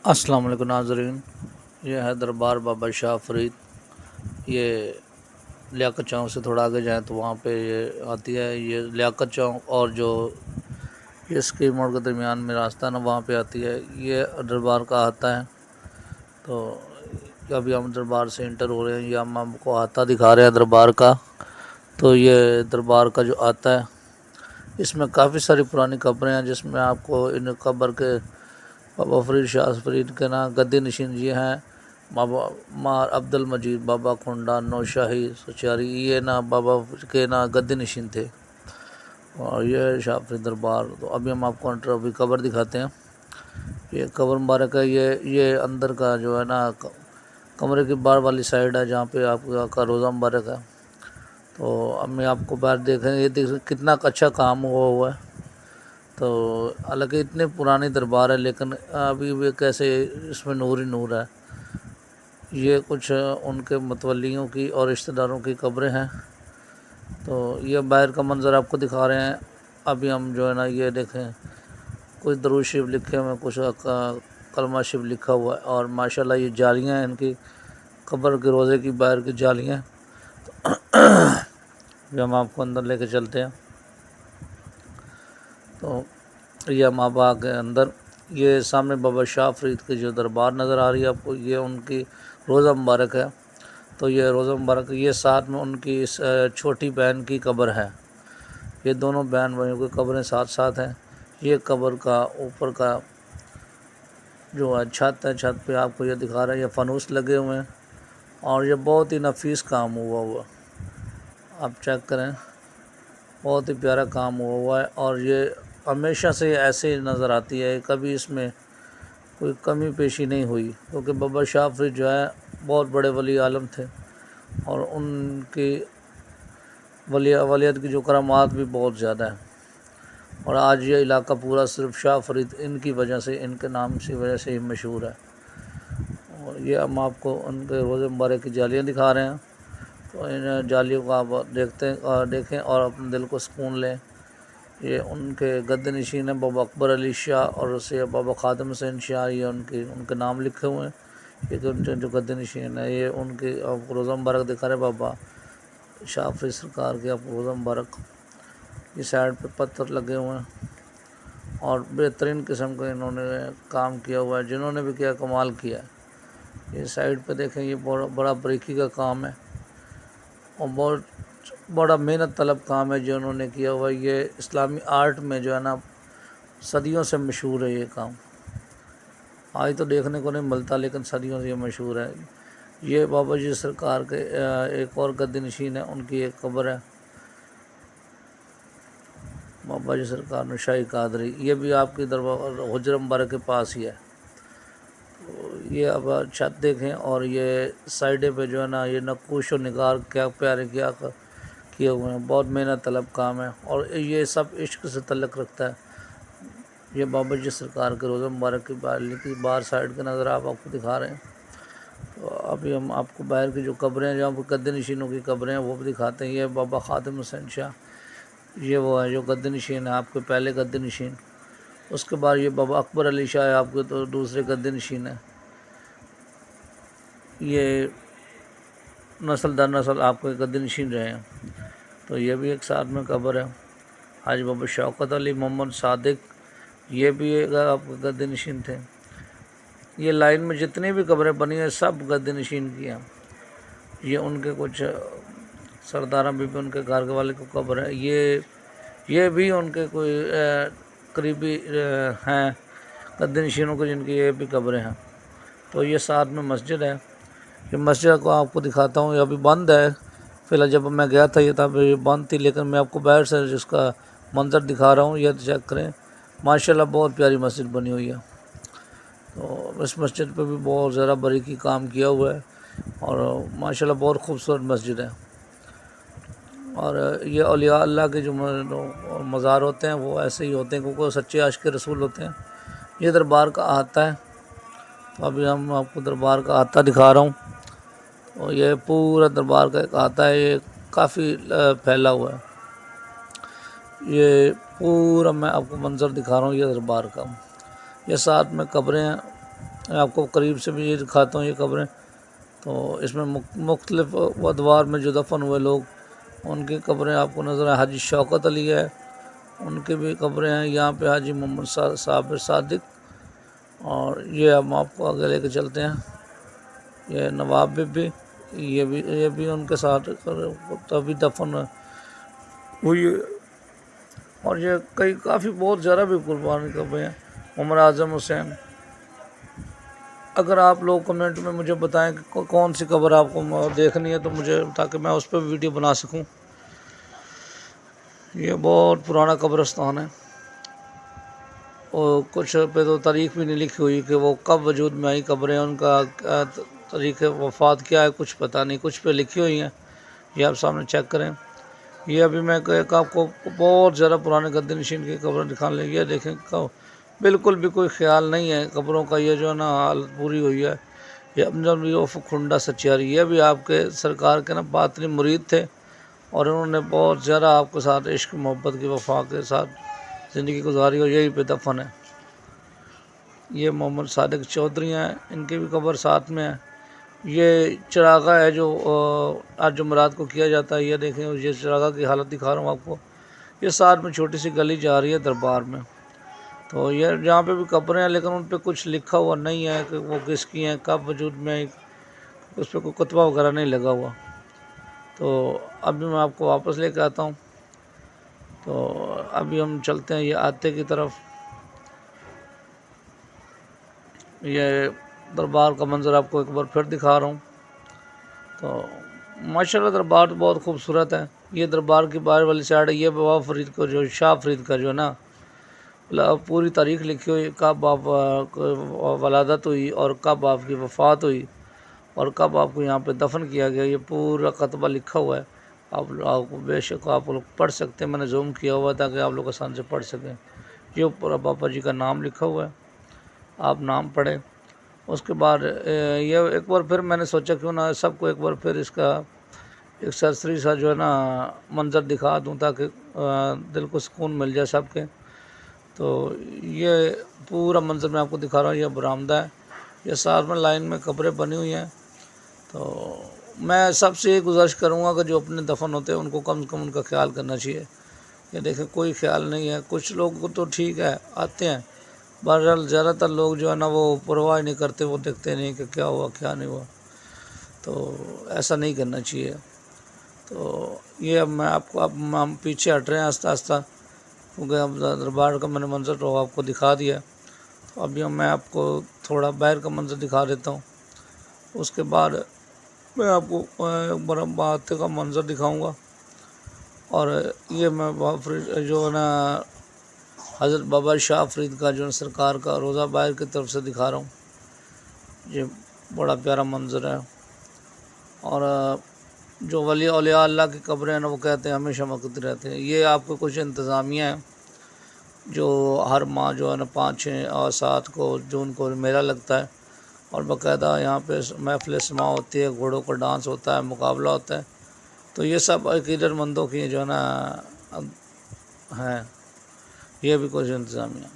السلام علیکم ناظرین، یہ ہے دربار بابا شاہ فرید۔ یہ لیاقت چوک سے تھوڑا آگے جائیں تو وہاں پہ یہ آتی ہے، یہ لیاقت چوک اور جو یہ اسکیم موڑ کے درمیان میں راستہ نا وہاں پہ آتی ہے، یہ دربار کا آتا ہے۔ تو ابھی ہم دربار سے انٹر ہو رہے ہیں، یہ ہم کو آتا دکھا رہے ہیں دربار کا۔ تو یہ دربار کا جو آتا ہے، اس میں کافی ساری پرانی قبریں ہیں، جس میں آپ کو ان قبر کے بابا فرید شاہ فرید کے نا گدی نشین یہ ہیں، بابا مار عبد المجید، بابا کنڈا نوشاہی سچاری، یہ نا بابا کے نا گدی نشین تھے، اور یہ شاہ فرید دربار۔ تو ابھی ہم آپ کو ابھی قبر دکھاتے ہیں۔ یہ قبر مبارک ہے، یہ اندر کا جو ہے نا کمرے کی باہر والی سائڈ ہے، جہاں پہ آپ کا روزہ مبارک ہے۔ تو اب میں آپ کو باہر دیکھیں، یہ کتنا اچھا کام ہوا ہے۔ تو حالانکہ اتنے پرانی دربار ہے، لیکن ابھی بھی کیسے اس میں نور ہی نور ہے۔ یہ کچھ ان کے متولیوں کی اور رشتہ داروں کی قبریں ہیں۔ تو یہ باہر کا منظر آپ کو دکھا رہے ہیں۔ ابھی ہم جو ہے نا یہ دیکھیں، کچھ درود شریف لکھے ہوئے ہیں، کچھ کلمہ شریف لکھا ہوا ہے، اور ماشاءاللہ یہ جالیاں ہیں ان کی قبر کے روزے کی باہر کی جالیاں۔ جو ہم آپ کو اندر لے کے چلتے ہیں، تو یہ ہم آپ کے اندر، یہ سامنے بابا شاہ فرید کی جو دربار نظر آ رہی ہے آپ کو، یہ ان کی روضہ مبارک ہے۔ تو یہ روضہ مبارک، یہ ساتھ میں ان کی چھوٹی بہن کی قبر ہے۔ یہ دونوں بہن بھائیوں کی قبریں ساتھ ساتھ ہیں۔ یہ قبر کا اوپر کا جو ہے چھت ہے، چھت پہ آپ کو یہ دکھا رہا ہے، یہ فانوس لگے ہوئے ہیں، اور یہ بہت ہی نفیس کام ہوا آپ چیک کریں، بہت ہی پیارا کام ہوا ہے، اور یہ ہمیشہ سے ایسے ہی نظر آتی ہے، کبھی اس میں کوئی کمی پیشی نہیں ہوئی، کیونکہ بابا شاہ فرید جو ہے بہت بڑے ولی عالم تھے، اور ان کی ولیت کی جو کرامات بھی بہت زیادہ ہیں، اور آج یہ علاقہ پورا صرف شاہ فرید ان کی وجہ سے، ان کے نام کی وجہ سے ہی مشہور ہے۔ اور یہ ہم آپ کو ان کے روزے مبارک کی جالیاں دکھا رہے ہیں۔ تو ان جالیوں کو آپ دیکھیں اور اپنے دل کو سکون لیں۔ یہ ان کے گدی نشین ہیں، بابا اکبر علی شاہ اور اسے بابا خادم حسین شاہ، یہ ان کے نام لکھے ہوئے ہیں۔ یہ جو گدی نشین ہے، یہ ان کے آپ کو روزہ مبارک دکھا رہے بابا شاہ فرید سرکار کے آپ کو روزہ مبارک۔ یہ سائڈ پہ پتھر لگے ہوئے ہیں، اور بہترین قسم کا انہوں نے کام کیا ہوا ہے، جنہوں نے بھی کیا کمال کیا ہے۔ یہ سائڈ پہ دیکھیں، یہ بڑا باریکی کا کام ہے، اور بہت بڑا محنت طلب کام ہے جو انہوں نے کیا ہوا ہے۔ یہ اسلامی آرٹ میں جو ہے نا صدیوں سے مشہور ہے یہ کام، آج تو دیکھنے کو نہیں ملتا، لیکن صدیوں سے یہ مشہور ہے۔ یہ بابا جی سرکار کے ایک اور گدی نشین ہے، ان کی ایک قبر ہے، بابا جی سرکار نشائی قادری، یہ بھی آپ کی دربار حجر مبارک کے پاس ہی ہے۔ تو یہ اب چھت دیکھیں، اور یہ سائڈے پہ جو ہے نا یہ نقوش و نگار کیا پیارے کیے ہوئے ہیں، بہت محنت طلب کام ہے، اور یہ سب عشق سے تعلق رکھتا ہے۔ یہ بابا جی سرکار کے روزہ مبارک کی باہر سائڈ کے نظر آپ کو دکھا رہے ہیں۔ تو ابھی ہم آپ کو باہر کی جو قبریں ہیں، جہاں پر گدی نشینوں کی قبریں ہیں، وہ بھی دکھاتے ہیں۔ یہ بابا خادم حسین شاہ، یہ وہ ہے جو گدی نشین ہے، آپ کے پہلے گدی نشین۔ اس کے بعد یہ بابا اکبر علی شاہ ہے، آپ کے تو دوسرے گدی نشین ہے۔ یہ نسل در نسل آپ کے گدی نشین رہے ہیں۔ تو یہ بھی ایک ساتھ میں قبر ہے، حاجی بابا شوکت علی محمد صادق، یہ بھی ایک آپ کے گدی نشین تھے۔ یہ لائن میں جتنی بھی قبریں بنی ہیں، سب گدی نشین کی ہیں۔ یہ ان کے کچھ سرداراں بھی ان کے گھر والے کو قبر ہے، یہ بھی ان کے کوئی قریبی ہیں گدی نشینوں کو، جن کی یہ بھی قبریں ہیں۔ تو یہ ساتھ میں مسجد ہے، یہ مسجد کو آپ کو دکھاتا ہوں، یہ ابھی بند ہے فی الحال، جب میں گیا تھا یہ تھا یہ بند تھی، لیکن میں آپ کو باہر سے جس کا منظر دکھا رہا ہوں، یہ چیک کریں، ماشاءاللہ بہت پیاری مسجد بنی ہوئی ہے۔ تو اس مسجد پہ بھی بہت زیادہ باریکی کام کیا ہوا ہے، اور ماشاءاللہ بہت خوبصورت مسجد ہے۔ اور یہ اولیاء اللہ کے جو مزار ہوتے ہیں، وہ ایسے ہی ہوتے ہیں، کیونکہ وہ سچے عاشق رسول ہوتے ہیں۔ یہ دربار کا احاطہ ہے، تو ابھی ہم آپ کو دربار کا احاطہ دکھا رہا ہوں، اور یہ پورا دربار کا ایک احاطہ ہے، یہ کافی پھیلا ہوا ہے۔ یہ پورا میں آپ کو منظر دکھا رہا ہوں یہ دربار کا، یہ ساتھ میں قبریں ہیں، میں آپ کو قریب سے بھی یہ دکھاتا ہوں یہ قبریں. تو اس میں مختلف ادوار میں جو دفن ہوئے لوگ ان کی قبریں آپ کو نظر آئیں. حاجی شوکت علی ہے، ان کی بھی قبریں ہیں. یہاں پہ حاجی محمد صابر صادق، اور یہ ہم آپ کو آگے لے کے چلتے ہیں. یہ نواب بی یہ بھی ان کے ساتھ تبھی دفن ہوئی. اور یہ کافی بہت زیادہ بھی قربانی قبریں ہیں. عمر اعظم حسین. اگر آپ لوگ کمنٹ میں مجھے بتائیں کہ کون سی قبر آپ کو دیکھنی ہے تو مجھے، تاکہ میں اس پہ ویڈیو بنا سکوں. یہ بہت پرانا قبرستان ہے، اور کچھ پہ تو تاریخ بھی نہیں لکھی ہوئی کہ وہ کب وجود میں آئی قبریں، ان کا تاریخ وفات کیا ہے کچھ پتہ نہیں. کچھ پہ لکھی ہوئی ہیں، یہ آپ سامنے چیک کریں. یہ ابھی میں آپ کو بہت زیادہ پرانے گدی نشین کی قبریں دکھانے لگی. یہ دیکھیں بالکل بھی کوئی خیال نہیں ہے قبروں کا. یہ جو ہے نا حالت پوری ہوئی ہے. یہ افضل کھنڈا سچیاری، یہ بھی آپ کے سرکار کے نا باطنی مرید تھے، اور انہوں نے بہت زیادہ آپ کے ساتھ عشق محبت کی وفا کے ساتھ زندگی گزاری، اور یہی پہ دفن ہے. یہ محمد صادق چودھری ہیں، ان کی بھی قبر ساتھ میں ہے. یہ چراغاں ہے جو آج جمعرات کو کیا جاتا ہے. یہ دیکھیں، یہ چراغاں کی حالت دکھا رہا ہوں آپ کو. یہ ساتھ میں چھوٹی سی گلی جا رہی ہے دربار میں. تو یہ جہاں پہ بھی قبریں ہیں، لیکن ان پہ کچھ لکھا ہوا نہیں ہے کہ وہ کس کی ہیں، کب وجود میں آئی. اس پہ کوئی کتبہ وغیرہ نہیں لگا ہوا. تو ابھی میں آپ کو واپس لے کے آتا ہوں. تو ابھی ہم چلتے ہیں یہ آتے کی طرف. یہ دربار کا منظر آپ کو ایک بار پھر دکھا رہا ہوں. تو ماشاءاللہ دربار تو بہت خوبصورت ہے. یہ دربار کی باہر والی سائڈ ہے. یہ بابا فرید کو جو شاہ فرید کا جو ہے نا پوری تاریخ لکھی ہوئی، کب آپ ولادت ہوئی اور کب آپ کی وفات ہوئی اور کب آپ کو یہاں پہ دفن کیا گیا. یہ پورا کتبہ لکھا ہوا ہے. آپ کو بے شک آپ لوگ پڑھ سکتے ہیں. میں نے زوم کیا ہوا تاکہ آپ لوگ آسان سے پڑھ سکیں. یہ پورا بابا جی کا نام لکھا ہوا ہے، آپ نام پڑھیں. اس کے بعد یہ ایک بار پھر میں نے سوچا کیوں نہ سب کو ایک بار پھر اس کا ایک سرسری سا جو ہے نا منظر دکھا دوں، تاکہ دل کو سکون مل جائے سب کے. تو یہ پورا منظر میں آپ کو دکھا رہا ہوں. یہ برآمدہ ہے. یہ ساتھ میں لائن میں قبریں بنی ہوئی ہیں. تو میں سب سے یہ گزارش کروں گا کہ جو اپنے دفن ہوتے ہیں ان کو کم سے کم ان کا خیال کرنا چاہیے. یہ دیکھیں کوئی خیال نہیں ہے. کچھ لوگ تو ٹھیک ہے آتے ہیں، بہرحال زیادہ تر لوگ جو ہے نا وہ پرواہ نہیں کرتے، وہ دیکھتے نہیں کہ کیا ہوا کیا نہیں ہوا. تو ایسا نہیں کرنا چاہیے. تو یہ اب میں آپ کو ہم پیچھے ہٹ رہے ہیں آہستہ آہستہ، کیونکہ اب دربار کا میں نے منظر تو آپ کو دکھا دیا. تو ابھی میں آپ کو تھوڑا باہر کا منظر دکھا دیتا ہوں. اس کے بعد میں آپ کو آتے کا منظر دکھاؤں گا. اور یہ میں جو ہے نا حضرت بابا شاہ فرید کا جو ہے سرکار کا روضہ باہر کی طرف سے دکھا رہا ہوں. یہ بڑا پیارا منظر ہے. اور جو ولی اولیاء اللہ کی قبریں ہیں نا، وہ کہتے ہیں ہمیشہ وقت رہتے ہیں. یہ آپ کو کچھ انتظامیہ ہیں جو ہر ماہ جو ہے نا 5، 6 اور 7 کو جون کو میلہ لگتا ہے، اور باقاعدہ یہاں پہ محفل سماع ہوتی ہے، گھوڑوں کا ڈانس ہوتا ہے، مقابلہ ہوتا ہے. تو یہ سب عقیدت مندوں کی جو ہے نا ہیں. یہ بھی کچھ انتظامیہ.